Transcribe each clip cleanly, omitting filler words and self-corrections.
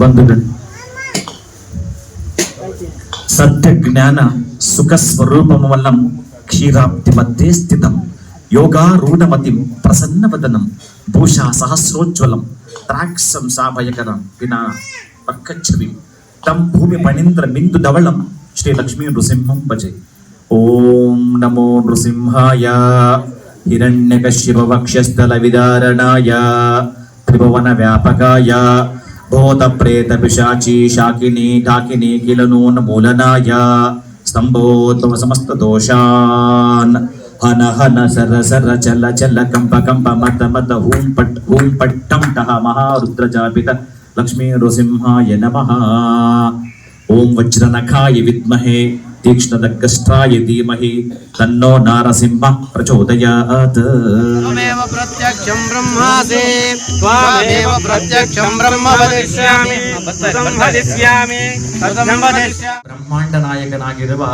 ಬಂಧುಗಳು, ಸತ್ಯ ಜ್ಞಾನ ಸುಖ ಸ್ವರೂಪಮವಲ್ಲಂ ಕ್ಷೀರಾಬ್ಧಿ ಮಧ್ಯೆ ಸ್ಥಿತಂ ಯೋಗಾರೂಢಮತಿಂ ಪ್ರಸನ್ನವದನಂ ಭೂಷಾ ಸಹಸ್ರೋಜ್ವಲಂ ತ್ರಾಕ್ಷಂ ಸಾಭಯಕರಂ ವಿನಾ ಪಕ್ಕಚ್ಛವಿಂ ತಂ ಭೂಮಿ ಪಣೀಂದ್ರ ಬಿಂದು ಧವಳಂ ಶ್ರೀ ಲಕ್ಷ್ಮೀ ನೃಸಿಂಹಂ ಭಜೆ. ಓಂ ನಮೋ ನೃಸಿಂಹಾಯ ಹಿರಣ್ಯಕಶ್ಯಪ ವಕ್ಷಸ್ಥಲ ವಿದಾರಣಾಯ ತ್ರಿಭುವನ ವ್ಯಾಪಕಾಯ ಭೂತ ಪ್ರೇತ ಪಿಶಾಚಿ ಶಾಕಿನಿ ಢಾಕಿನಿ ಕಿಲನೂನ್ ಮೂಲನಾಯ ಸ್ತಂಭೋದ್ಭವ ಸಮಸ್ತ ದೋಷಾನ್ ಹನ ಹನ ಸರ ಸರ ಚಲ ಚಲ ಕಂಪ ಕಂಪ ಮತ ಮತ ಹೂಂ ಪಟ್ ಟಂ ಟಹ ಮಹಾರುದ್ರ ಜಾಪಿತ ಲಕ್ಷ್ಮೀ ನೃಸಿಂಹಾಯ ನಮಃ. ಓಂ ವಜ್ರನಖಾಯ ವಿದ್ಮಹೇ ತೀಕ್ಷ್ಣದಗ್ಗಸ್ತ್ರಾಯ ಧೀಮಹಿ ತನ್ನೋ ನಾರಸಿಂಹ ಪ್ರಚೋದಯಾತ್. ತ್ವಮೇವ ಪ್ರತ್ಯಕ್ಷಂ ಬ್ರಹ್ಮಾಸಿ ತ್ವಮೇವ ಪ್ರತ್ಯಕ್ಷಂ ಬ್ರಹ್ಮ ವದಿಷ್ಯಾಮಿ ಸಂವದಿಷ್ಯಾಮಿ ಸಂವದಿಷ್ಯಾಮಿ. ಬ್ರಹ್ಮಾಂಡ ನಾಯಕನಾಗಿರುವ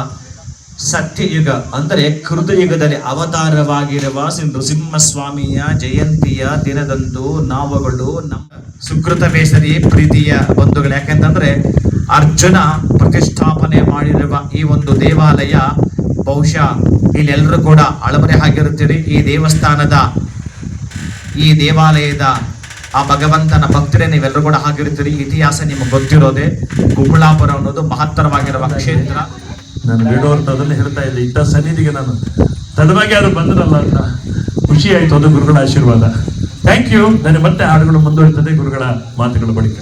ಸತ್ಯಯುಗ ಅಂದರೆ ಕೃತಯುಗದಲ್ಲಿ ಅವತಾರವಾಗಿರುವ ಶ್ರೀ ನೃಸಿಂಹಸ್ವಾಮಿಯ ಜಯಂತಿಯ ದಿನದಂದು ನಾವುಗಳು ನಮ್ಮ ಸುಕೃತವೇಸರಿ ಪ್ರೀತಿಯ ಬಂಧುಗಳು. ಯಾಕೆಂತಂದ್ರೆ ಅರ್ಜುನ ಪ್ರತಿಷ್ಠಾಪನೆ ಮಾಡಿರುವ ಈ ಒಂದು ದೇವಾಲಯ ಬಹುಶಃ ಇಲ್ಲೆಲ್ಲರೂ ಕೂಡ ಅಳವರೆ ಆಗಿರುತ್ತೀರಿ. ಈ ದೇವಾಲಯದ ಆ ಭಗವಂತನ ಭಕ್ತರೇ ನೀವೆಲ್ಲರೂ ಕೂಡ ಆಗಿರ್ತೀರಿ. ಇತಿಹಾಸ ನಿಮಗೆ ಗೊತ್ತಿರೋದೆ. ಕುಂಬಳಾಪುರ ಅನ್ನೋದು ಮಹತ್ತರವಾಗಿರುವ ಕ್ಷೇತ್ರ. ನಾನು ಬೇಡೋರ್ತ ಅದನ್ನು ಹೇಳ್ತಾ ಇದ್ದೆ, ಇಂಥ ಸನ್ನಿಧಿಗೆ ನಾನು ತಡವಾಗಿ ಯಾರು ಬಂದರಲ್ಲ ಅಂತ ಖುಷಿ ಆಯ್ತು. ಅದು ಗುರುಗಳ ಆಶೀರ್ವಾದ. Thank you. ನನಗೆ ಮತ್ತೆ ಹಾಡುಗಳು ಮುಂದುವರಿತದೆ ಗುರುಗಳ ಮಾತುಗಳ ಬಳಿಕ.